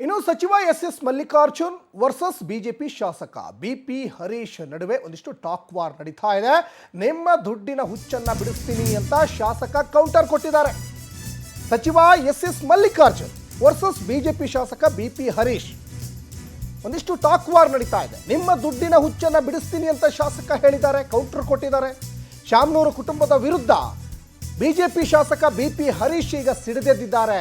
ಇನ್ನು ಸಚಿವ S Mallikarjun versus BJP ಶಾಸಕ ಬಿಪಿ ಹರೀಶ್ ನಡುವೆ ಒಂದಿಷ್ಟು ಟಾಕ್ ವಾರ್ ನಡೀತಾ ಇದೆ. ನಿಮ್ಮ ದುಡ್ಡಿನ ಹುಚ್ಚನ್ನ ಬಿಡಿಸ್ತೀನಿ ಅಂತ ಶಾಸಕ ಕೌಂಟರ್ ಕೊಟ್ಟಿದ್ದಾರೆ. ಸಚಿವ ಎಸ್ ಮಲ್ಲಿಕಾರ್ಜುನ್ ವರ್ಸಸ್ ಬಿಜೆಪಿ ಶಾಸಕ ಬಿಪಿ ಹರೀಶ್ ಒಂದಿಷ್ಟು ಟಾಕ್ ವಾರ್ ನಡೀತಾ ಇದೆ. ನಿಮ್ಮ ದುಡ್ಡಿನ ಹುಚ್ಚನ್ನ ಬಿಡಿಸ್ತೀನಿ ಅಂತ ಶಾಸಕ ಹೇಳಿದ್ದಾರೆ, ಕೌಂಟರ್ ಕೊಟ್ಟಿದ್ದಾರೆ. ಶಾಮನೂರು ಕುಟುಂಬದ ವಿರುದ್ಧ ಬಿಜೆಪಿ ಶಾಸಕ ಬಿಪಿ ಹರೀಶ್ ಈಗ ಸಿಡಿದೆದ್ದಿದ್ದಾರೆ.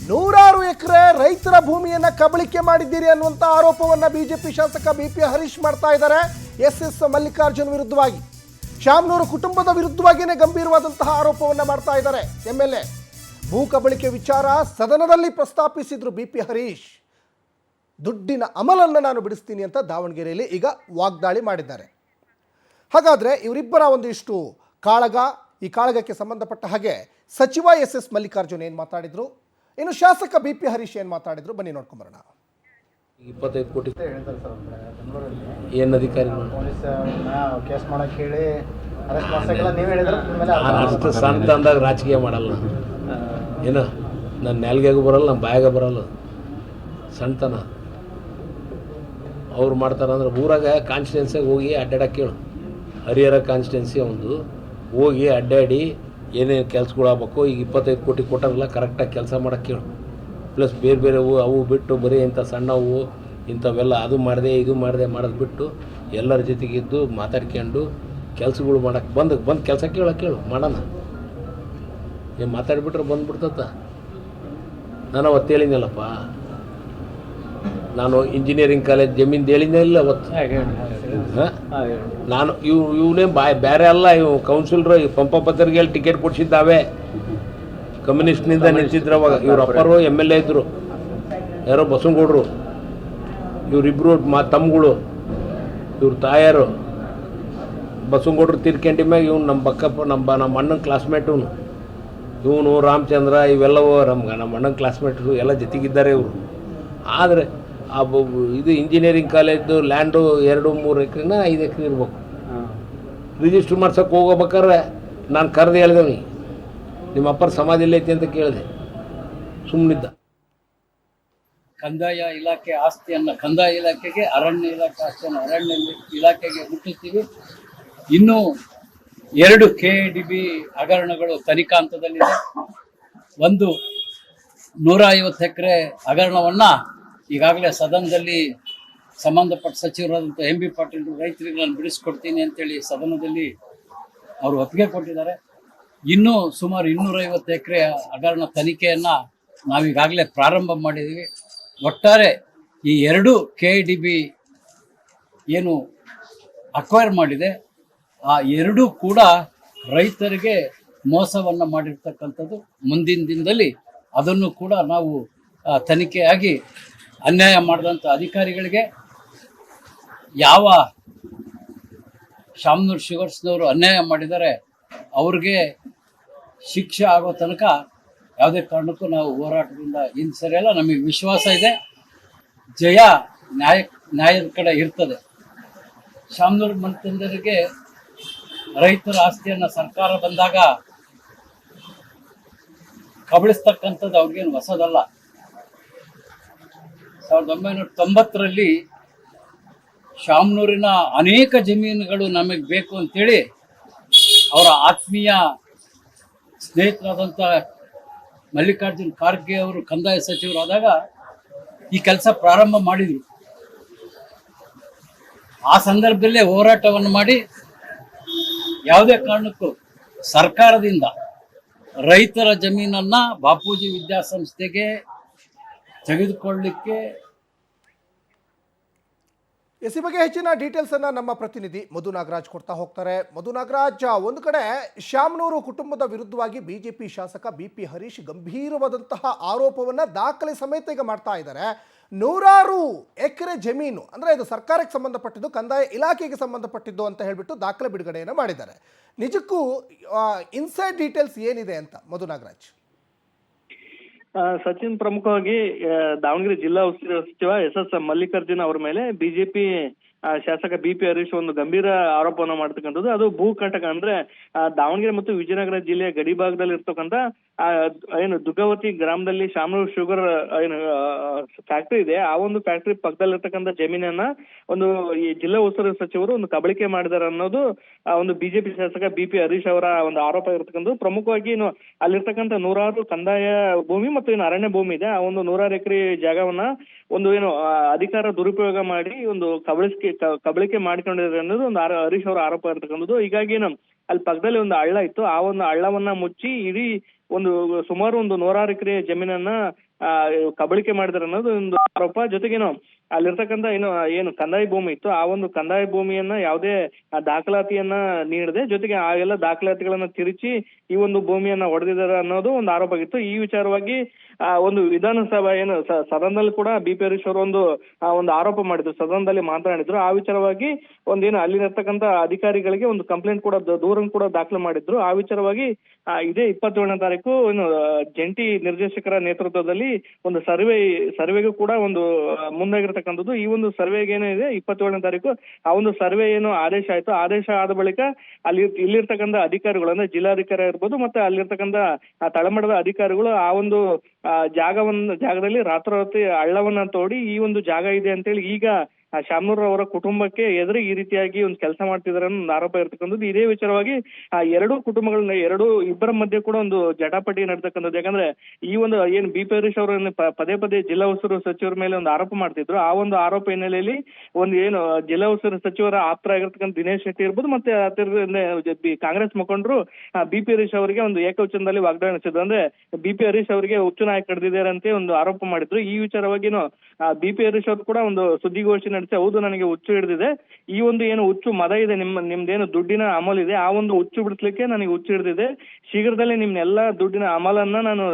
100 ಎಕರೆ ರೈತರ ಭೂಮಿಯನ್ನ ಕಬಳಿಕೆ ಮಾಡಿದ್ದೀರಿ ಅನ್ನುವಂಥ ಆರೋಪವನ್ನ ಬಿಜೆಪಿ ಶಾಸಕ ಬಿಪಿ ಹರೀಶ್ ಮಾಡ್ತಾ ಇದ್ದಾರೆ. ಎಸ್ ಮಲ್ಲಿಕಾರ್ಜುನ್ ವಿರುದ್ಧವಾಗಿ, ಶಾಮನೂರು ಕುಟುಂಬದ ವಿರುದ್ಧವಾಗಿಯೇ ಗಂಭೀರವಾದಂತಹ ಆರೋಪವನ್ನ ಮಾಡ್ತಾ ಇದ್ದಾರೆ. MLA ಭೂ ಕಬಳಿಕೆ ವಿಚಾರ ಸದನದಲ್ಲಿ ಪ್ರಸ್ತಾಪಿಸಿದ್ರು ಬಿಪಿ ಹರೀಶ್. ದುಡ್ಡಿನ ಅಮಲನ್ನು ನಾನು ಬಿಡಿಸ್ತೀನಿ ಅಂತ ದಾವಣಗೆರೆಯಲ್ಲಿ ಈಗ ವಾಗ್ದಾಳಿ ಮಾಡಿದ್ದಾರೆ. ಹಾಗಾದರೆ ಇವರಿಬ್ಬರ ಒಂದಿಷ್ಟು ಕಾಳಗ, ಈ ಕಾಳಗಕ್ಕೆ ಸಂಬಂಧಪಟ್ಟ ಹಾಗೆ ಸಚಿವ ಎಸ್ ಮಲ್ಲಿಕಾರ್ಜುನ್ ಏನು ಮಾತಾಡಿದ್ರು, ಇನ್ನು ಶಾಸಕ ಬಿಪಿ ಹರೀಶ್ ಏನು ಮಾತಾಡಿದ್ರು, ಬನ್ನಿ ನೋಡ್ಕೊಂಬರೋಣ. 25 ಕೋಟಿ ಏನು ಅಧಿಕಾರಿ ಕೇಸ್ ಮಾಡಕ್ಕೆ ಹೇಳಿ ಅರೆಸ್ಟ್ ಮಾಡ್ಸಕ್ಕೆಲ್ಲ ನೀವು ಹೇಳಿದ್ರೆ ಅಷ್ಟು ಸಂತ ಅಂದಾಗ ರಾಜಕೀಯ ಮಾಡಲ್ಲ. ಏನು ನನ್ನ ನೆಲ್ಗೆಗೂ ಬರಲ್ಲ, ನಮ್ಮ ಬಾಯಾಗ ಬರಲ್ಲ. ಸಣ್ಣತನ ಅವ್ರು ಮಾಡ್ತಾರಂದ್ರೆ ಊರಾಗ ಕಾನ್ಸ್ಟಿಟ್ಯೂನ್ಸಿಗೆ ಹೋಗಿ ಅಡ್ಡಾಡಕ್ಕೆ ಕೇಳು. ಹರಿಹರ ಕಾನ್ಸ್ಟಿಟ್ಯೂನ್ಸಿ ಒಂದು ಹೋಗಿ ಅಡ್ಡಾಡಿ ಏನೇನು ಕೆಲ್ಸಗಳಾಗಬೇಕು. ಈಗ 25 ಕೋಟಿ ಕೊಟ್ಟಾರಲ್ಲ, ಕರೆಕ್ಟಾಗಿ ಕೆಲಸ ಮಾಡೋಕ್ಕೆ ಕೇಳು. ಪ್ಲಸ್ ಬೇರೆ ಬೇರೆ ಅವು ಬಿಟ್ಟು ಬರೀ ಇಂಥ ಸಣ್ಣವು ಇಂಥವೆಲ್ಲ ಅದು ಮಾಡಿದೆ ಇದು ಮಾಡಿದೆ ಮಾಡೋದು ಬಿಟ್ಟು ಎಲ್ಲರ ಜೊತೆಗಿದ್ದು ಮಾತಾಡ್ಕೊಂಡು ಕೆಲ್ಸಗಳು ಮಾಡೋಕ್ಕೆ ಬಂದು ಕೆಲಸ ಕೇಳು ಮಾಡೋಣ. ಏನು ಮಾತಾಡಿಬಿಟ್ರೆ ಬಂದುಬಿಡ್ತತ್ತ. ನಾನು ಅವತ್ತು ಹೇಳಿದ್ನಲ್ಲಪ್ಪ, ನಾನು ಇಂಜಿನಿಯರಿಂಗ್ ಕಾಲೇಜ್ ಜಮೀನು ಹೇಳಿದ್ನೇ ಇಲ್ಲ ಅವತ್ತು. ನಾನು ಇವನೇ ಬೇರೆ ಅಲ್ಲ, ಇವು ಕೌನ್ಸಿಲ್ರು ಪಂಪಪತ್ರಿಗೆ ಟಿಕೆಟ್ ಕೊಡಿಸಿದ್ದಾವೆ. ಕಮ್ಯುನಿಸ್ಟ್ನಿಂದ ನಿಲ್ಸಿದ್ರು ಅವಾಗ. ಇವ್ರ ಅಪ್ಪರು MLA ಇದ್ದರು, ಯಾರೋ ಬಸವನಗೌಡರು. ಇವರಿಬ್ಬರು ತಮ್ಮಗಳು, ಇವ್ರ ತಾಯಾರು. ಬಸವನಗೌಡರು ತೀರ್ಕೊಂಡಿ ಮ್ಯಾಗ ಇವ್ನು ನಮ್ಮ ಬಕ್ಕಪ್ಪ, ನಮ್ಮ ಅಣ್ಣನ ಕ್ಲಾಸ್ಮೇಟ್. ಇವನು ರಾಮಚಂದ್ರ ಇವೆಲ್ಲವೂ ನಮ್ಮ ಅಣ್ಣನ ಕ್ಲಾಸ್ಮೇಟ್ರು ಎಲ್ಲ ಜೊತೆಗಿದ್ದಾರೆ ಇವರು. ಆದರೆ ಇದು ಇಂಜಿನಿಯರಿಂಗ್ ಕಾಲೇಜು ಲ್ಯಾಂಡು 2-3 ಎಕರೆನ 5 ಎಕರೆ ಇರ್ಬೇಕು. ರಿಜಿಸ್ಟ್ರ್ ಮಾಡ್ಸೋಕೆ ಹೋಗ್ಬೇಕಾದ್ರೆ ನಾನು ಕರೆದು ಹೇಳಿದೆವು, ನಿಮ್ಮ ಅಪ್ಪರ ಸಮಾಧಿ ಎಲ್ಲೈತಿ ಅಂತ ಕೇಳಿದೆ. ಸುಮ್ಮನಿದ್ದ. ಕಂದಾಯ ಇಲಾಖೆ ಆಸ್ತಿಯನ್ನು ಕಂದಾಯ ಇಲಾಖೆಗೆ, ಅರಣ್ಯ ಇಲಾಖೆ ಆಸ್ತಿಯನ್ನು ಅರಣ್ಯ ಇಲಾಖೆಗೆ ಮುಟ್ಟಿಸ್ತೀವಿ. ಇನ್ನೂ 2 KDB ಹಗರಣಗಳು ತನಿಖಾ ಹಂತದಲ್ಲಿದೆ. ಒಂದು 150 ಎಕರೆ ಹಗರಣವನ್ನು ಈಗಾಗಲೇ ಸದನದಲ್ಲಿ ಸಂಬಂಧಪಟ್ಟ ಸಚಿವರಾದಂಥ MB ಪಾಟೀಲ್ ರೈತರಿಗೆ ನಾನು ಬಿಡಿಸ್ಕೊಡ್ತೀನಿ ಅಂತೇಳಿ ಸದನದಲ್ಲಿ ಅವರು ಒಪ್ಪಿಗೆ ಕೊಟ್ಟಿದ್ದಾರೆ. ಇನ್ನೂ ಸುಮಾರು 250 ಎಕರೆ ಹಗರಣ ತನಿಖೆಯನ್ನು ನಾವೀಗಾಗಲೇ ಪ್ರಾರಂಭ ಮಾಡಿದ್ದೀವಿ. ಒಟ್ಟಾರೆ ಈ 2 KDB ಏನು ಅಕ್ವೈರ್ ಮಾಡಿದೆ, ಆ 2 ಕೂಡ ರೈತರಿಗೆ ಮೋಸವನ್ನು ಮಾಡಿರ್ತಕ್ಕಂಥದ್ದು. ಮುಂದಿನ ದಿನದಲ್ಲಿ ಅದನ್ನು ಕೂಡ ನಾವು ತನಿಖೆಯಾಗಿ ಅನ್ಯಾಯ ಮಾಡಿದಂಥ ಅಧಿಕಾರಿಗಳಿಗೆ, ಯಾವ ಶಾಮನೂರು ಶುಗರ್ಸ್ನವರು ಅನ್ಯಾಯ ಮಾಡಿದ್ದಾರೆ ಅವ್ರಿಗೆ ಶಿಕ್ಷೆ ಆಗೋ ತನಕ ಯಾವುದೇ ಕಾರಣಕ್ಕೂ ನಾವು ಹೋರಾಟದಿಂದ ಹಿಂದೆ ಸರಿಯಲ್ಲ. ನಮಗೆ ವಿಶ್ವಾಸ ಇದೆ, ಜಯ ನ್ಯಾಯದ ಕಡೆ ಇರ್ತದೆ. ಶಾಮನೂರು ಮನೆತಂದರಿಗೆ ರೈತರ ಆಸ್ತಿಯನ್ನು ಸರ್ಕಾರ ಬಂದಾಗ ಕಬಳಿಸ್ತಕ್ಕಂಥದ್ದು ಅವ್ರಿಗೇನು ಹೊಸದಲ್ಲ. 1990ರಲ್ಲಿ ಶಾಮನೂರಿನ ಅನೇಕ ಜಮೀನುಗಳು ನಮಗೆ ಬೇಕು ಅಂತೇಳಿ ಅವರ ಆತ್ಮೀಯ ಸ್ನೇಹಿತರಾದಂಥ ಮಲ್ಲಿಕಾರ್ಜುನ್ ಖರ್ಗೆ ಅವರು ಕಂದಾಯ ಸಚಿವರಾದಾಗ ಈ ಕೆಲಸ ಪ್ರಾರಂಭ ಮಾಡಿದರು. ಆ ಸಂದರ್ಭದಲ್ಲೇ ಹೋರಾಟವನ್ನು ಮಾಡಿ ಯಾವುದೇ ಕಾರಣಕ್ಕೂ ಸರ್ಕಾರದಿಂದ ರೈತರ ಜಮೀನನ್ನು ಬಾಪೂಜಿ ವಿದ್ಯಾಸಂಸ್ಥೆಗೆ ತೆಗೆದುಕೊಳ್ಳಲಿಕ್ಕೆ. ಈ ಬಗ್ಗೆ ಹೆಚ್ಚಿನ ಡೀಟೇಲ್ಸ್ ಅನ್ನ ನಮ್ಮ ಪ್ರತಿನಿಧಿ ಮಧು ನಾಗರಾಜ್ ಕೊಡ್ತಾ ಹೋಗ್ತಾರೆ. ಮಧು ನಾಗರಾಜ್, ಒಂದು ಕಡೆ ಶಾಮನೂರು ಕುಟುಂಬದ ವಿರುದ್ಧವಾಗಿ ಬಿಜೆಪಿ ಶಾಸಕ ಬಿಪಿ ಹರೀಶ್ ಗಂಭೀರವಾದಂತಹ ಆರೋಪವನ್ನ ದಾಖಲೆ ಸಮೇತ ಈಗ ಮಾಡ್ತಾ ಇದ್ದಾರೆ. 100 ಎಕರೆ ಜಮೀನು ಅಂದ್ರೆ ಇದು ಸರ್ಕಾರಕ್ಕೆ ಸಂಬಂಧಪಟ್ಟಿದ್ದು, ಕಂದಾಯ ಇಲಾಖೆಗೆ ಸಂಬಂಧಪಟ್ಟಿದ್ದು ಅಂತ ಹೇಳ್ಬಿಟ್ಟು ದಾಖಲೆ ಬಿಡುಗಡೆಯನ್ನು ಮಾಡಿದ್ದಾರೆ. ನಿಜಕ್ಕೂ ಇನ್ಸೈಡ್ ಡೀಟೇಲ್ಸ್ ಏನಿದೆ ಅಂತ ಮಧು ನಾಗರಾಜ್? ಸಚಿನ್, ಪ್ರಮುಖವಾಗಿ ದಾವಣಗೆರೆ ಜಿಲ್ಲಾ ಉಸ್ತುವಾರಿ ಸಚಿವ ಎಸ್ ಮಲ್ಲಿಕಾರ್ಜುನ್ ಅವರ ಮೇಲೆ ಬಿಜೆಪಿ ಶಾಸಕ ಬಿಪಿ ಹರೀಶ್ ಒಂದು ಗಂಭೀರ ಆರೋಪವನ್ನು ಮಾಡ್ತಕ್ಕಂಥದ್ದು. ಅದು ಭೂ ಕಟಕ ಅಂದ್ರೆ ದಾವಣಗೆರೆ ಮತ್ತು ವಿಜಯನಗರ ಜಿಲ್ಲೆಯ ಗಡಿ ಭಾಗದಲ್ಲಿ ಇರ್ತಕ್ಕಂಥ ಏನು ದುಗ್ಗಾವತಿ ಗ್ರಾಮದಲ್ಲಿ ಶಾಮನೂರ್ ಶುಗರ್ ಏನು ಫ್ಯಾಕ್ಟ್ರಿ ಇದೆ. ಆ ಒಂದು ಫ್ಯಾಕ್ಟ್ರಿ ಪಕ್ಕದಲ್ಲಿರ್ತಕ್ಕಂಥ ಜಮೀನನ್ನ ಒಂದು ಈ ಜಿಲ್ಲಾ ಉಸ್ತುವಾರಿ ಸಚಿವರು ಒಂದು ಕಬಳಿಕೆ ಮಾಡಿದಾರೆ ಅನ್ನೋದು ಒಂದು ಬಿಜೆಪಿ ಶಾಸಕ BP ಹರೀಶ್ ಅವರ ಒಂದು ಆರೋಪ ಇರತಕ್ಕಂಥದ್ದು. ಪ್ರಮುಖವಾಗಿ ಏನು ಅಲ್ಲಿರ್ತಕ್ಕಂಥ 100 ಕಂದಾಯ ಭೂಮಿ ಮತ್ತು ಏನು ಅರಣ್ಯ ಭೂಮಿ ಇದೆ. ಆ ಒಂದು 100 ಎಕರೆ ಜಾಗವನ್ನ ಒಂದು ಏನು ಅಧಿಕಾರ ದುರುಪಯೋಗ ಮಾಡಿ ಒಂದು ಕಬಳಿಕೆ ಮಾಡಿಕೊಂಡಿದ್ದಾರೆ ಅನ್ನೋದು ಒಂದು ಹರೀಶ್ ಅವರ ಆರೋಪ ಇರತಕ್ಕಂಥದ್ದು. ಹೀಗಾಗಿ ಏನು ಅಲ್ಲಿ ಪಕ್ಕದಲ್ಲಿ ಒಂದು ಹಳ್ಳ ಇತ್ತು. ಆ ಒಂದು ಹಳ್ಳವನ್ನ ಮುಚ್ಚಿ ಇಡೀ ಒಂದು ಸುಮಾರು ಒಂದು 100 ಎಕರೆ ಜಮೀನನ್ನ ಕಬಳಿಕೆ ಮಾಡಿದಾರೆ ಅನ್ನೋದು ಒಂದು ಆರೋಪ. ಜೊತೆಗೇನು ಅಲ್ಲಿರ್ತಕ್ಕಂಥ ಏನು ಕಂದಾಯ ಭೂಮಿ ಇತ್ತು, ಆ ಒಂದು ಕಂದಾಯ ಭೂಮಿಯನ್ನ ಯಾವುದೇ ದಾಖಲಾತಿಯನ್ನ ನೀಡದೆ, ಜೊತೆಗೆ ಆ ಎಲ್ಲ ದಾಖಲಾತಿಗಳನ್ನ ತಿರುಚಿ ಈ ಒಂದು ಭೂಮಿಯನ್ನ ಹೊಡೆದಿದ್ದಾರೆ ಅನ್ನೋದು ಒಂದು ಆರೋಪ ಆಗಿತ್ತು. ಈ ವಿಚಾರವಾಗಿ ಒಂದು ವಿಧಾನಸಭಾ ಏನು ಸದನದಲ್ಲಿ ಕೂಡ BP ಹರೀಶ್ ಅವರು ಒಂದು ಆರೋಪ ಮಾಡಿದ್ರು, ಸದನದಲ್ಲಿ ಮಾತನಾಡಿದ್ರು. ಆ ವಿಚಾರವಾಗಿ ಒಂದೇನು ಅಲ್ಲಿರ್ತಕ್ಕಂಥ ಅಧಿಕಾರಿಗಳಿಗೆ ಒಂದು ಕಂಪ್ಲೇಂಟ್ ಕೂಡ ದೂರನ್ನು ಕೂಡ ದಾಖಲೆ ಮಾಡಿದ್ರು. ಆ ವಿಚಾರವಾಗಿ ಇದೇ 27ನೇ ತಾರೀಕು ಏನು ಜಂಟಿ ನಿರ್ದೇಶಕರ ನೇತೃತ್ವದಲ್ಲಿ ಒಂದು ಸರ್ವೆಗೂ ಕೂಡ ಒಂದು ಮುಂದಾಗಿರ್ತಕ್ಕಂಥದ್ದು. ಈ ಒಂದು ಸರ್ವೆಗೆ ಏನಿದೆ 27ನೇ ತಾರೀಕು ಆ ಒಂದು ಸರ್ವೆ ಏನು ಆದೇಶ ಆಯ್ತು. ಆದೇಶ ಆದ ಬಳಿಕ ಇಲ್ಲಿರ್ತಕ್ಕಂಥ ಅಧಿಕಾರಿಗಳು ಅಂದ್ರೆ ಜಿಲ್ಲಾಧಿಕಾರಿ ಇರ್ಬೋದು ಮತ್ತೆ ಅಲ್ಲಿರ್ತಕ್ಕಂಥ ತಳಮಟ್ಟದ ಅಧಿಕಾರಿಗಳು ಆ ಒಂದು ಜಾಗದಲ್ಲಿ ರಾತ್ರೋರಾತ್ರಿ ಹಳ್ಳವನ್ನ ತೋಡಿ ಈ ಒಂದು ಜಾಗ ಇದೆ ಅಂತೇಳಿ ಈಗ ಶಾಮನೂರ್ ಅವರ ಕುಟುಂಬಕ್ಕೆ ಎದುರು ಈ ರೀತಿಯಾಗಿ ಒಂದು ಕೆಲಸ ಮಾಡ್ತಿದಾರೆ ಅನ್ನೋ ಒಂದು ಆರೋಪ ಇರ್ತಕ್ಕಂಥದ್ದು. ಇದೇ ವಿಚಾರವಾಗಿ ಎರಡೂ ಕುಟುಂಬಗಳನ್ನ ಇಬ್ಬರ ಮಧ್ಯೆ ಕೂಡ ಒಂದು ಜಟಾಪಟಿ ನಡ್ತಕ್ಕಂಥದ್ದು. ಯಾಕಂದ್ರೆ ಈ ಒಂದು ಏನು BP ಹರೀಶ್ ಅವರು ಪದೇ ಪದೇ ಜಿಲ್ಲಾ ಉಸ್ತುವಾರಿ ಸಚಿವರ ಮೇಲೆ ಒಂದು ಆರೋಪ ಮಾಡ್ತಿದ್ರು. ಆ ಒಂದು ಆರೋಪ ಹಿನ್ನೆಲೆಯಲ್ಲಿ ಒಂದು ಏನು ಜಿಲ್ಲಾ ಉಸ್ತುವಾರಿ ಸಚಿವರ ಆಪ್ತರ ಆಗಿರ್ತಕ್ಕಂಥ ದಿನೇಶ್ ಶೆಟ್ಟಿ ಇರ್ಬೋದು ಮತ್ತೆ ಕಾಂಗ್ರೆಸ್ ಮುಖಂಡರು BP ಹರೀಶ್ ಅವರಿಗೆ ಒಂದು ಏಕವಚನದಲ್ಲಿ ವಾಗ್ದಾಳಿ ನಡೆಸಿದ್ರು. ಅಂದ್ರೆ BP ಹರೀಶ್ ಅವರಿಗೆ ಹುಚ್ಚು ನಾಯಿ ಕಡ್ದಿದ್ದಾರೆ ಅಂತ ಒಂದು ಆರೋಪ ಮಾಡಿದ್ರು. ಈ ವಿಚಾರವಾಗಿನೂ BP ಹರೀಶ್ ಅವರು ಕೂಡ ಒಂದು ಸುದ್ದಿಗೋಷ್ಠಿ ನಡೆಸಿ, ಹೌದು ನನಗೆ ಹುಚ್ಚು ಹಿಡಿದಿದೆ, ಈ ಒಂದು ಏನು ಹುಚ್ಚು ಮದ ಇದೆ, ನಿಮ್ದೇನು ದುಡ್ಡಿನ ಅಮಲ್ ಇದೆ, ಆ ಒಂದು ಹುಚ್ಚು ಬಿಡಿಸ್ಲಿಕ್ಕೆ ನನಗೆ ಹುಚ್ಚು ಹಿಡಿದಿದೆ. ಶೀಘ್ರದಲ್ಲೇ ನಿಮ್ನೆಲ್ಲಾ ದುಡ್ಡಿನ ಅಮಲನ್ನ ನಾನು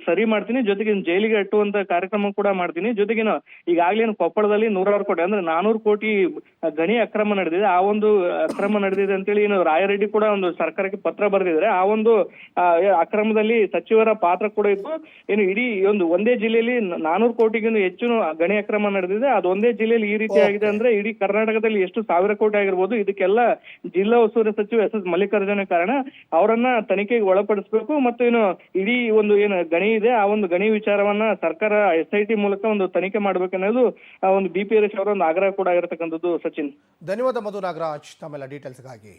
ಸರಿ ಮಾಡ್ತೀನಿ, ಜೊತೆಗೆ ಜೈಲಿಗೆ ಅಟ್ಟುವಂತ ಕಾರ್ಯಕ್ರಮ ಕೂಡ ಮಾಡ್ತೀನಿ. ಜೊತೆಗೇನು ಈಗಾಗಲೇ ಕೊಪ್ಪಳದಲ್ಲಿ 100 ಕೋಟಿ ಅಂದ್ರೆ 400 ಕೋಟಿ ಗಣಿ ಅಕ್ರಮ ನಡೆದಿದೆ. ಆ ಒಂದು ಅಕ್ರಮ ನಡೆದಿದೆ ಅಂತೇಳಿ ಏನು ರಾಯರೆಡ್ಡಿ ಕೂಡ ಒಂದು ಸರ್ಕಾರಕ್ಕೆ ಪತ್ರ ಬರೆದಿದ್ದಾರೆ. ಆ ಒಂದು ಅಕ್ರಮದಲ್ಲಿ ಸಚಿವರ ಪಾತ್ರ ಕೂಡ ಇದ್ದು ಏನು ಇಡೀ ಒಂದೇ ಜಿಲ್ಲೆಯಲ್ಲಿ 400 ಕೋಟಿಗಿಂತ ಹೆಚ್ಚು ಗಣಿ ಅಕ್ರಮ ನಡೆದಿದೆ. ಅದು ಒಂದೇ ಜಿಲ್ಲೆಯಲ್ಲಿ ಈ ರೀತಿ ಆಗಿದೆ ಅಂದ್ರೆ ಇಡೀ ಕರ್ನಾಟಕದಲ್ಲಿ ಎಷ್ಟು 1000 ಕೋಟಿ ಆಗಿರ್ಬೋದು. ಇದಕ್ಕೆಲ್ಲ ಜಿಲ್ಲಾ ಉಸ್ತುವಾರಿ ಸಚಿವ SS ಮಲ್ಲಿಕಾರ್ಜುನ ಕಾರಣ. ಅವರನ್ನ ತನಿಖೆಗೆ ಒಳಪಡಿಸಬೇಕು ಮತ್ತು ಏನು ಇಡೀ ಒಂದು ಏನು ಗಣಿ ಇದೆ ಆ ಒಂದು ಗಣಿ ವಿಚಾರವನ್ನ ಸರ್ಕಾರ SIT ಮೂಲಕ ಒಂದು ತನಿಖೆ ಮಾಡ್ಬೇಕನ್ನೋದು ಒಂದು BP ಹರೀಶ್ ಅವರ ಒಂದು ಆಗ್ರಹ ಕೂಡ ಆಗಿರತಕ್ಕಂಥದ್ದು. ಸಚಿನ್, ಧನ್ಯವಾದ ಮಧು ನಾಗರಾಜ್ ತಮ್ಮೆಲ್ಲ ಡೀಟೇಲ್ಸ್ಗಾಗಿ.